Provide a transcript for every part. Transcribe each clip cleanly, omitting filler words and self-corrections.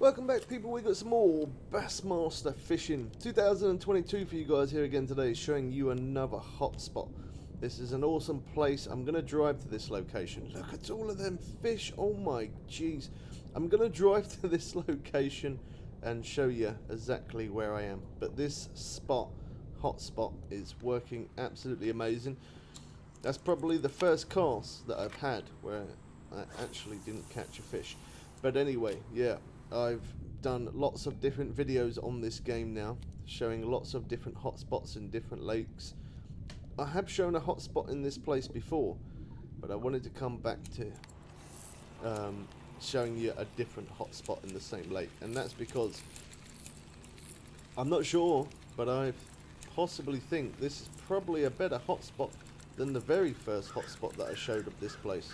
Welcome back, people. We got some more BassMaster fishing 2022 for you guys here again today, showing you another hotspot. This is an awesome place. I'm gonna drive to this location. Look at all of them fish. Oh my jeez. I'm gonna drive to this location and show you exactly where I am. But this hotspot is working absolutely amazing. That's probably the first cast that I've had where I actually didn't catch a fish. But anyway, yeah, I've done lots of different videos on this game now, showing lots of different hotspots in different lakes. I have shown a hotspot in this place before, but I wanted to come back to showing you a different hotspot in the same lake. And that's because, I'm not sure, but I possibly think this is probably a better hotspot than the very first hotspot that I showed of this place.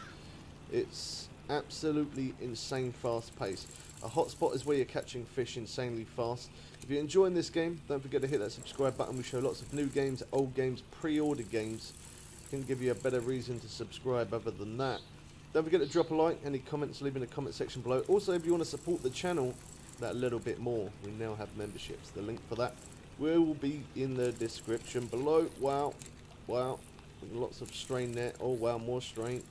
It's absolutely insane fast pace. A hotspot is where you're catching fish insanely fast. If you're enjoying this game, don't forget to hit that subscribe button. We show lots of new games, old games, pre-order games. Can give you a better reason to subscribe other than that. Don't forget to drop a like, any comments leave in the comment section below. Also, if you want to support the channel that little bit more, we now have memberships. The link for that will be in the description below. Wow, lots of strain there. Oh wow, more strain.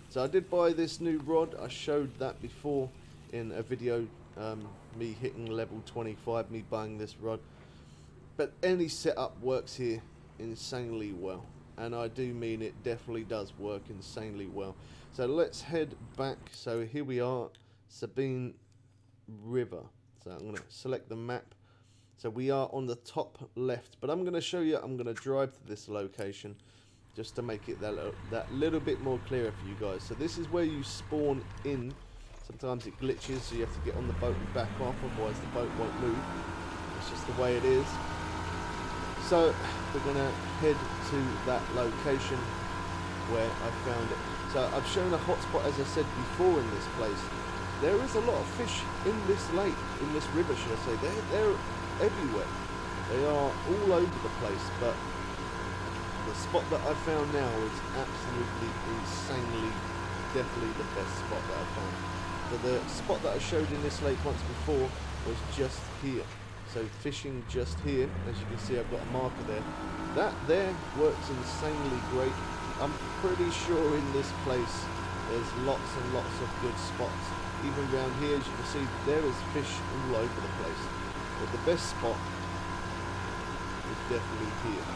So I did buy this new rod. I showed that before in a video, me hitting level 25, me buying this rod. But any setup works here insanely well, and I do mean it definitely does work insanely well. So let's head back. So here we are, Sabine River. So I'm going to select the map. So we are on the top left, but I'm going to show you, I'm going to drive to this location just to make it that little bit more clearer for you guys. So this is where you spawn in. Sometimes it glitches, so you have to get on the boat and back off, otherwise the boat won't move. It's just the way it is. So we're going to head to that location where I found it. So I've shown a hotspot, as I said before, in this place. There is a lot of fish in this lake, in this river, should I say. They're everywhere. They are all over the place, but the spot that I found now is absolutely insanely, definitely the best spot that I found. So the spot that I showed in this lake once before was just here. So fishing just here, as you can see I've got a marker there. That there works insanely great. I'm pretty sure in this place there's lots and lots of good spots. Even around here, as you can see, there is fish all over the place. But the best spot is definitely here.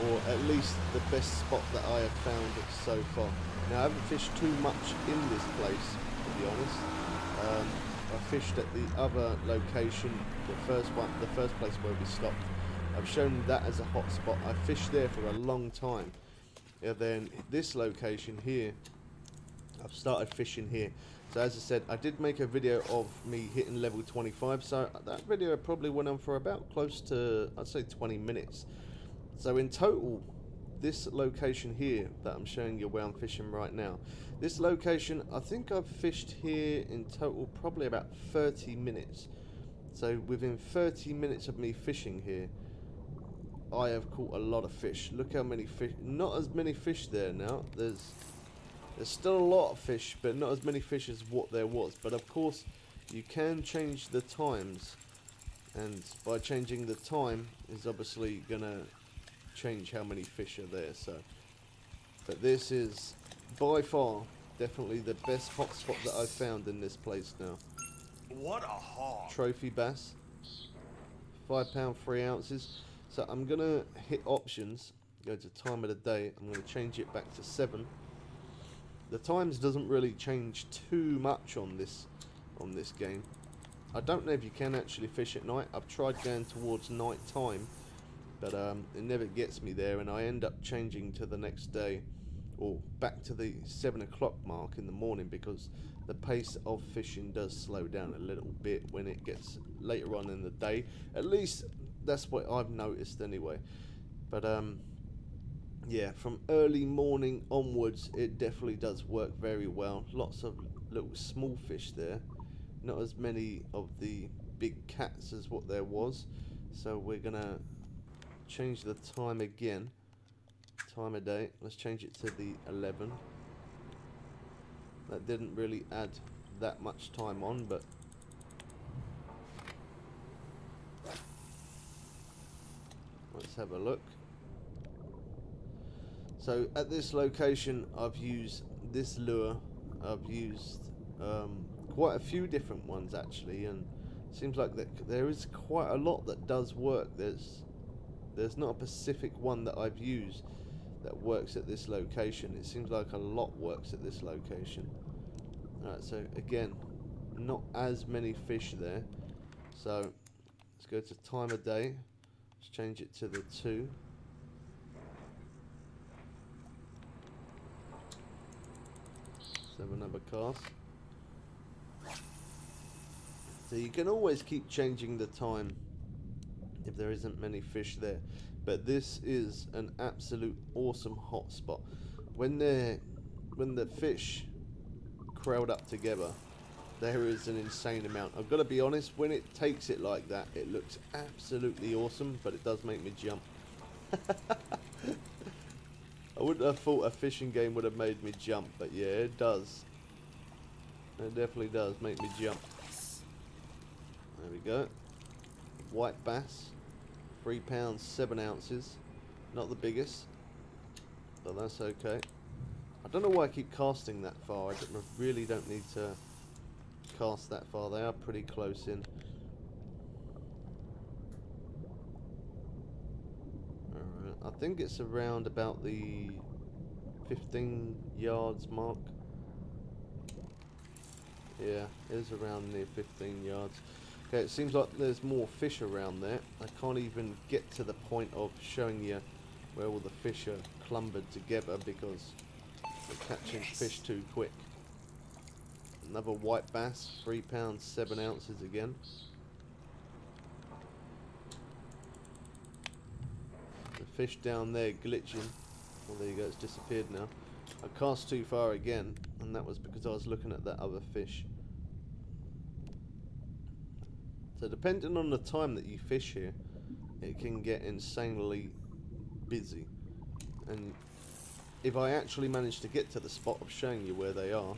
Or at least the best spot that I have found so far. Now I haven't fished too much in this place, to be honest. I fished at the other location, the first place where we stopped. I've shown that as a hot spot. I fished there for a long time. And then this location here, I've started fishing here. So as I said, I did make a video of me hitting level 25. So that video probably went on for about close to, I'd say 20 minutes. So in total, this location here that I'm showing you where I'm fishing right now, this location, I think I've fished here in total probably about 30 minutes. So within 30 minutes of me fishing here, I have caught a lot of fish. Look how many fish, not as many fish there now. There's still a lot of fish, but not as many fish as what there was. But of course, you can change the times, and by changing the time is obviously gonna change how many fish are there. So, but this is by far definitely the best hotspot that I've found in this place now. What a haul! Trophy bass, £5, 3 ounces. So I'm gonna hit options, go to time of the day. I'm gonna change it back to 7. The times doesn't really change too much on this game. I don't know if you can actually fish at night. I've tried going towards night time, but it never gets me there, and I end up changing to the next day, or back to the 7 o'clock mark in the morning, because the pace of fishing does slow down a little bit when it gets later on in the day. At least that's what I've noticed anyway. But yeah, from early morning onwards, it definitely does work very well. Lots of little small fish there, not as many of the big cats as what there was. So we're gonna change the time again, time of day. Let's change it to the 11. That didn't really add that much time on, but Let's have a look. So at this location I've used this lure. I've used quite a few different ones actually, and it seems like that there is quite a lot that does work. There's not a specific one that I've used that works at this location. It seems like a lot works at this location. Alright, so again, not as many fish there. So let's go to time of day. Let's change it to the 2. Let's have another cast. So you can always keep changing the time if there isn't many fish there. But this is an absolute awesome hotspot. When the fish crowd up together, there is an insane amount. I've got to be honest, when it takes it like that, it looks absolutely awesome, but it does make me jump. I wouldn't have thought a fishing game would have made me jump, but yeah, it does. It definitely does make me jump. There we go. White bass, 3 pounds 7 ounces. Not the biggest, but that's okay. I don't know why I keep casting that far. I really don't need to cast that far. They are pretty close in. Alright, I think it's around about the 15 yards mark. Yeah, it is around near 15 yards. Okay, it seems like there's more fish around there. I can't even get to the point of showing you where all the fish are clumbered together because we're catching fish too quick. Another white bass, 3 pounds 7 ounces again. The fish down there glitching. Well, there you go, it's disappeared now. I cast too far again, and that was because I was looking at that other fish. So depending on the time that you fish here, it can get insanely busy. And if I actually manage to get to the spot of showing you where they are,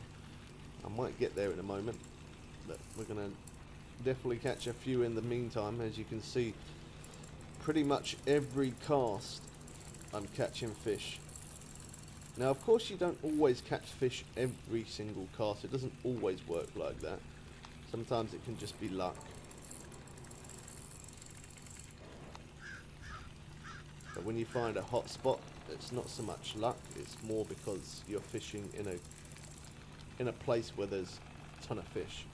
I might get there in a moment. But we're going to definitely catch a few in the meantime. As you can see, pretty much every cast I'm catching fish. Now of course you don't always catch fish every single cast. It doesn't always work like that. Sometimes it can just be luck. But when you find a hot spot, it's not so much luck, it's more because you're fishing in a place where there's a ton of fish.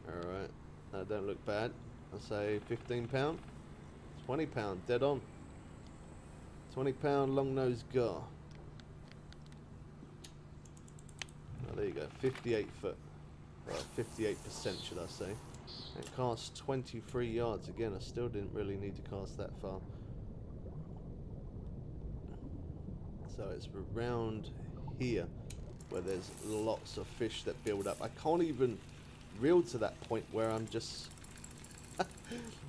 Alright, that don't look bad. I say 15 pound, 20 pound, dead on. 20 pound long nosed gar. Oh, there you go, 58 foot. Well, 58% should I say. It casts 23 yards. Again, I still didn't really need to cast that far. So it's around here where there's lots of fish that build up. I can't even reel to that point where I'm just...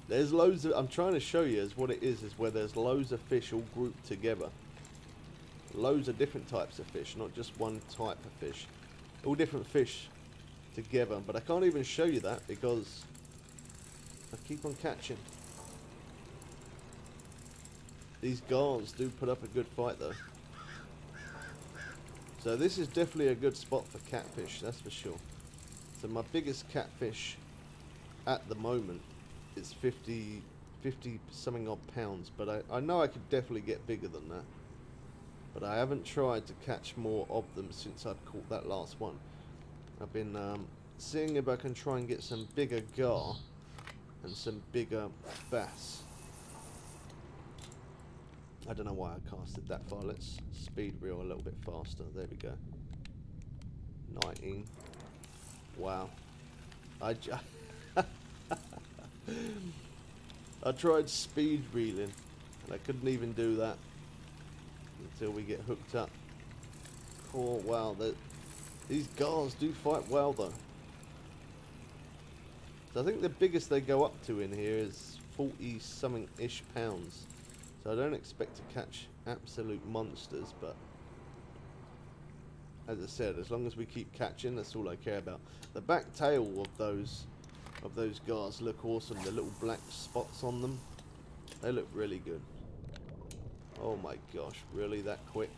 there's loads of... I'm trying to show you is what it is where there's loads of fish all grouped together. Loads of different types of fish, not just one type of fish. All different fish together, but I can't even show you that because I keep on catching. These gars do put up a good fight though. So this is definitely a good spot for catfish, that's for sure. So my biggest catfish at the moment is 50 something odd pounds, but I know I could definitely get bigger than that. But I haven't tried to catch more of them since I've caught that last one. I've been seeing if I can try and get some bigger gar and some bigger bass. I don't know why I casted that far. Let's speed reel a little bit faster. There we go. 19. Wow. I tried speed reeling and I couldn't even do that until we get hooked up. Oh wow, these gars do fight well though. So I think the biggest they go up to in here is 40 something ish pounds. So I don't expect to catch absolute monsters, but as I said, as long as we keep catching, that's all I care about. The back tail of those gars look awesome. The little black spots on them. They look really good. Oh my gosh, really that quick?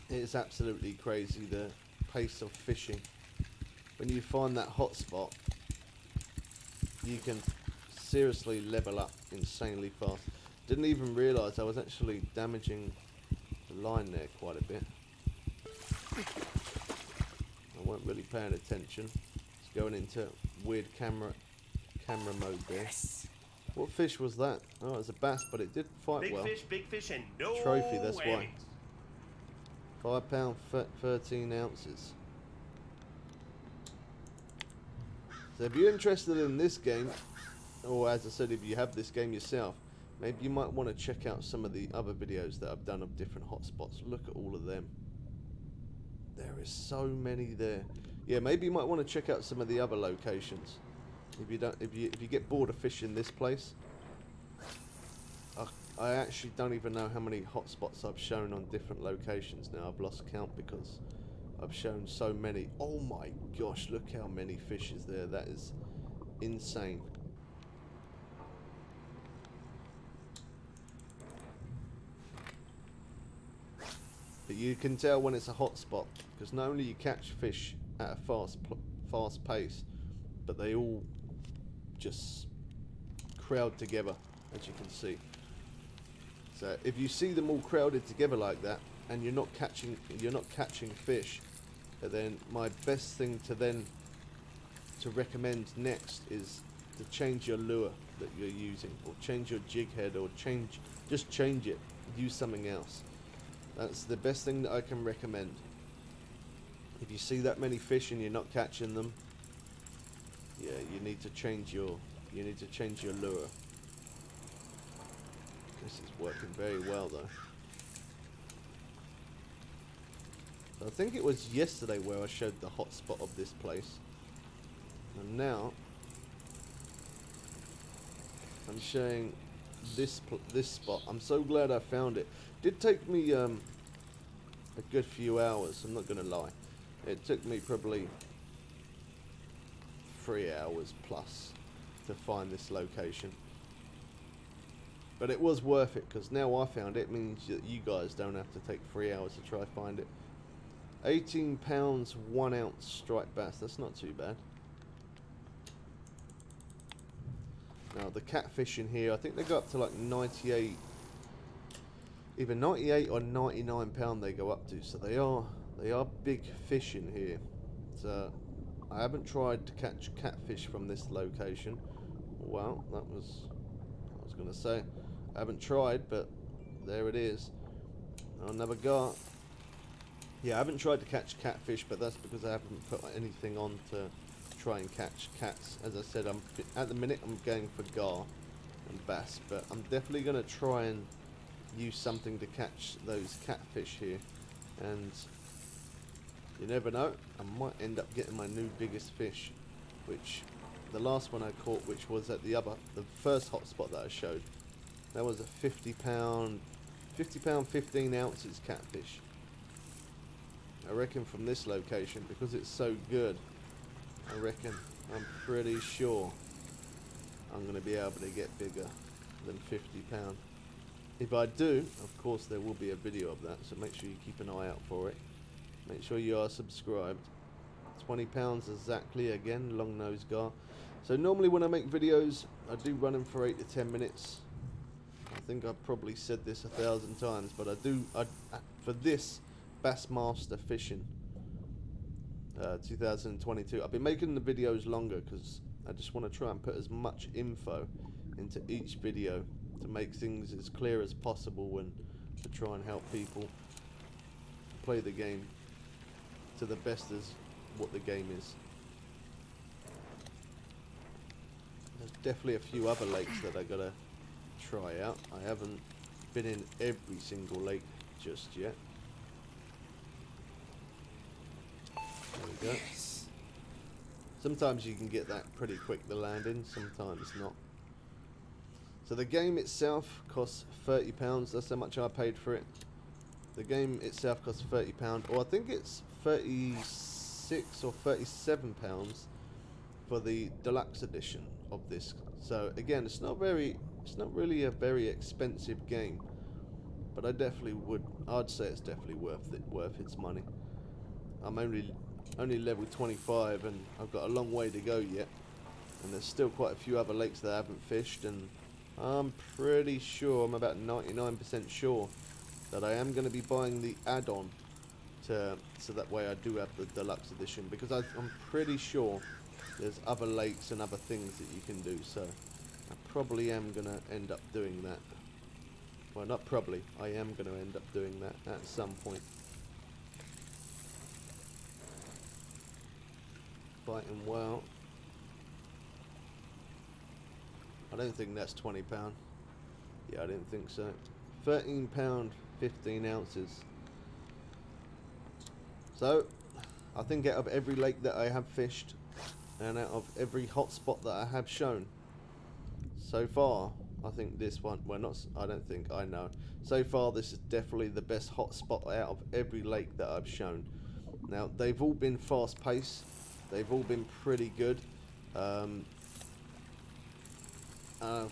It's absolutely crazy, the pace of fishing. When you find that hot spot, you can seriously level up insanely fast. Didn't even realise I was actually damaging the line there quite a bit. I weren't really paying attention. It's going into weird camera mode there. Yes. What fish was that? Oh, it was a bass, but it did fight well. Big fish, and no Trophy, that's why. whammies. £5, 13 ounces. So if you're interested in this game, or as I said, if you have this game yourself, maybe you might want to check out some of the other videos that I've done of different hotspots. Look at all of them. There is so many there. Yeah, maybe you might want to check out some of the other locations. If you get bored of fishing this place, I actually don't even know how many hotspots I've shown on different locations now. I've lost count because I've shown so many. Oh my gosh, look how many fish is there. That is insane. But you can tell when it's a hotspot because not only you catch fish at a fast pace, but they all just crowd together, as you can see. So if you see them all crowded together like that, and you're not catching fish, then my best thing to recommend next is to change your lure that you're using, or change your jig head, or just change it, use something else. That's the best thing that I can recommend. If you see that many fish and you're not catching them, yeah, you need to change your lure. This is working very well though. So I think it was yesterday where I showed the hot spot of this place, and now I'm showing this spot. I'm so glad I found it. Did take me a good few hours, I'm not gonna lie. It took me probably 3 hours plus to find this location, but it was worth it because now I found it. Means that you guys don't have to take 3 hours to try to find it. 18 pounds 1 ounce striped bass, that's not too bad. Now the catfish in here, I think they go up to like 98, either 98 or 99 pound they go up to, so they are big fish in here. So I haven't tried to catch catfish from this location. Well, that was I was gonna say. I haven't tried, but there it is. Another gar. Yeah, I haven't tried to catch catfish, but that's because I haven't put anything on to try and catch cats. As I said, at the minute I'm going for gar and bass, but I'm definitely gonna try and use something to catch those catfish here, and you never know, I might end up getting my new biggest fish, which the last one I caught, which was at the first hotspot that I showed, that was a 50 pound 15 ounces catfish. I reckon from this location, because it's so good, I'm pretty sure I'm going to be able to get bigger than 50 pound. If I do, of course there will be a video of that, so make sure you keep an eye out for it. Make sure you are subscribed. 20 pounds exactly, again, long nose gar. So normally when I make videos, I do run them for 8 to 10 minutes. I think I've probably said this 1,000 times, but for this BassMaster fishing 2022, I've been making the videos longer because I just want to try and put as much info into each video to make things as clear as possible and to try and help people play the game to the best as what the game is. There's definitely a few other lakes that I gotta try out. I haven't been in every single lake just yet. There we go. Yes. Sometimes you can get that pretty quick, the landing, sometimes not. So the game itself costs £30. That's how much I paid for it. The game itself costs £30, or I think it's 36 or £37 for for the deluxe edition of this. So again, it's not really a very expensive game, but I'd say it's definitely worth its money. I'm only level 25 and I've got a long way to go yet, and there's still quite a few other lakes that I haven't fished, and I'm pretty sure, I'm about 99% sure that I am going to be buying the add-on so that way I do have the deluxe edition, because I'm pretty sure there's other lakes and other things that you can do, so I probably am going to end up doing that. Well, not probably, I am going to end up doing that at some point. Fighting well. I don't think that's £20. Yeah, I didn't think so. £13, 15 ounces. So, I think out of every lake that I have fished, and out of every hotspot that I have shown, so far, I think this one, well not, I don't think, I know. So far this is definitely the best hotspot out of every lake that I've shown. Now, they've all been fast paced, they've all been pretty good. I've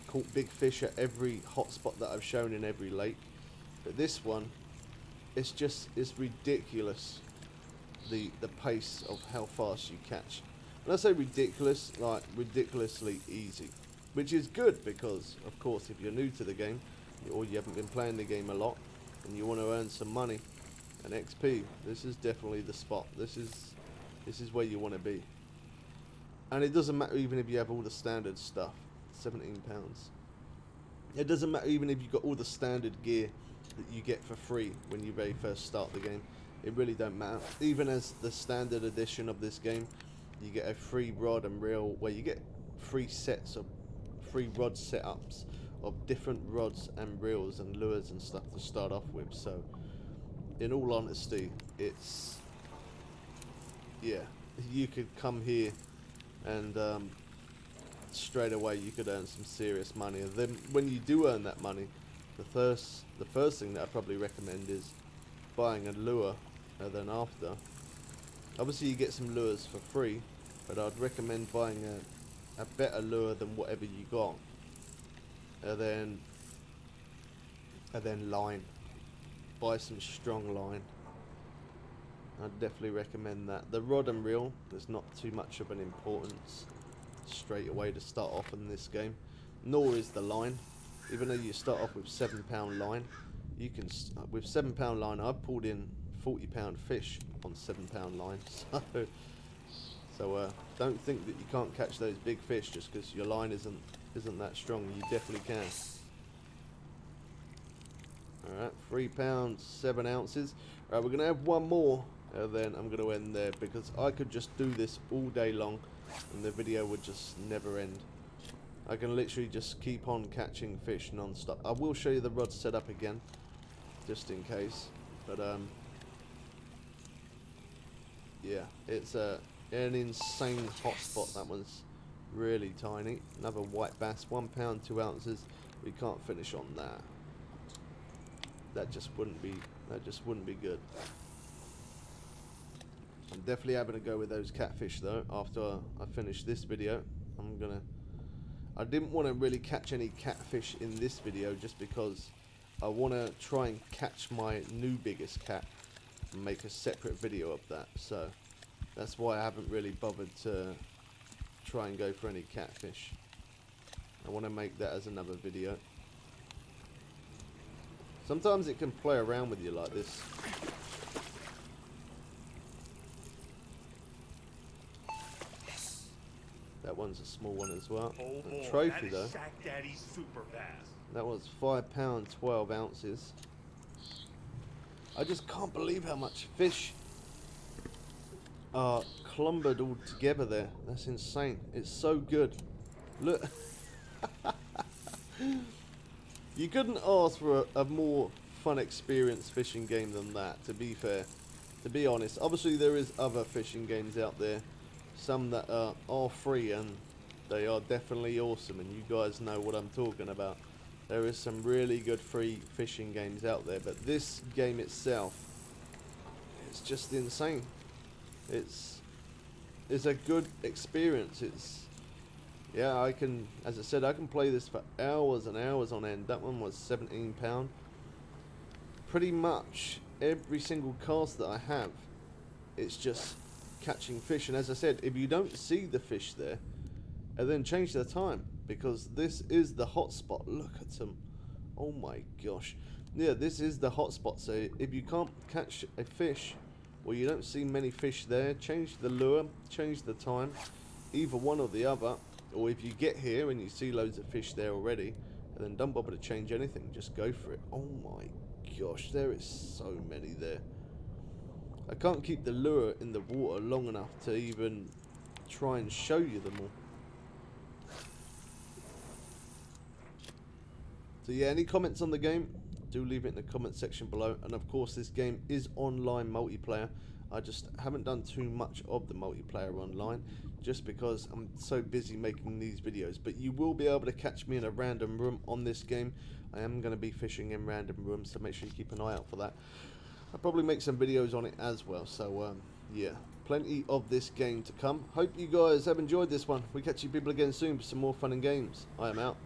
caught big fish at every hotspot that I've shown in every lake. But this one, it's ridiculous, the pace of how fast you catch. When I say ridiculous, like ridiculously easy. Which is good, because, of course, if you're new to the game, or you haven't been playing the game a lot, and you want to earn some money and XP, this is definitely the spot. This is where you want to be. And it doesn't matter even if you have all the standard stuff. £17. It doesn't matter even if you've got all the standard gear that you get for free when you very first start the game. It really don't matter. Even as the standard edition of this game, you get a free rod and reel, where you get free rod setups of different rods and reels and lures and stuff to start off with. So in all honesty, it's, yeah, you could come here and straight away you could earn some serious money. And then when you do earn that money, the first thing that I probably recommend is buying a lure. And then after, obviously you get some lures for free, but I'd recommend buying a better lure than whatever you got. And then line. Buy some strong line. I'd definitely recommend that. The rod and reel, there's not too much of an importance straight away to start off in this game, nor is the line. Even though you start off with £7 line, you can, with £7 line, I've pulled in £40 fish on £7 line. So don't think that you can't catch those big fish just because your line isn't that strong. You definitely can. Alright, £3, 7 ounces. Alright, we're gonna have one more, and then I'm gonna end there, because I could just do this all day long and the video would just never end. I can literally just keep on catching fish non-stop. I will show you the rod setup again, just in case. But yeah, it's an insane hotspot. That one's really tiny. Another white bass, £1, 2 ounces. We can't finish on that. That just wouldn't be good. I'm definitely having to go with those catfish though. After I finish this video, I didn't want to really catch any catfish in this video, just because I want to try and catch my new biggest cat and make a separate video of that. So that's why I haven't really bothered to try and go for any catfish. I want to make that as another video. Sometimes it can play around with you like this. That one's a small one as well. Oh boy, a trophy that though. is Shack Daddy's super bass. That was £5, 12 ounces. I just can't believe how much fish are clumbered all together there. That's insane. It's so good. Look. You couldn't ask for a more fun experience fishing game than that, to be fair. To be honest. Obviously there is other fishing games out there. Some that are free, and they are definitely awesome, and you guys know what I'm talking about. There is some really good free fishing games out there, but this game itself, it's just insane. It's is a good experience. It's, yeah, I can, as I said, I can play this for hours and hours on end. That one was £17. Pretty much every single cast that I have, it's just catching fish. And as I said, if you don't see the fish there, and then change the time, because this is the hotspot. Look at them. Oh my gosh. Yeah, this is the hotspot. So if you can't catch a fish, or you don't see many fish there, change the lure, change the time, either one or the other. Or if you get here and you see loads of fish there already, and then don't bother to change anything, just go for it. Oh my gosh, there is so many there. I can't keep the lure in the water long enough to even try and show you them all. So yeah, any comments on the game, do leave it in the comment section below. And of course, this game is online multiplayer. I just haven't done too much of the multiplayer online, just because I'm so busy making these videos. But you will be able to catch me in a random room on this game. I am going to be fishing in random rooms, so make sure you keep an eye out for that. I'll probably make some videos on it as well. So yeah, plenty of this game to come. Hope you guys have enjoyed this one. We'll catch you people again soon for some more fun and games. I am out.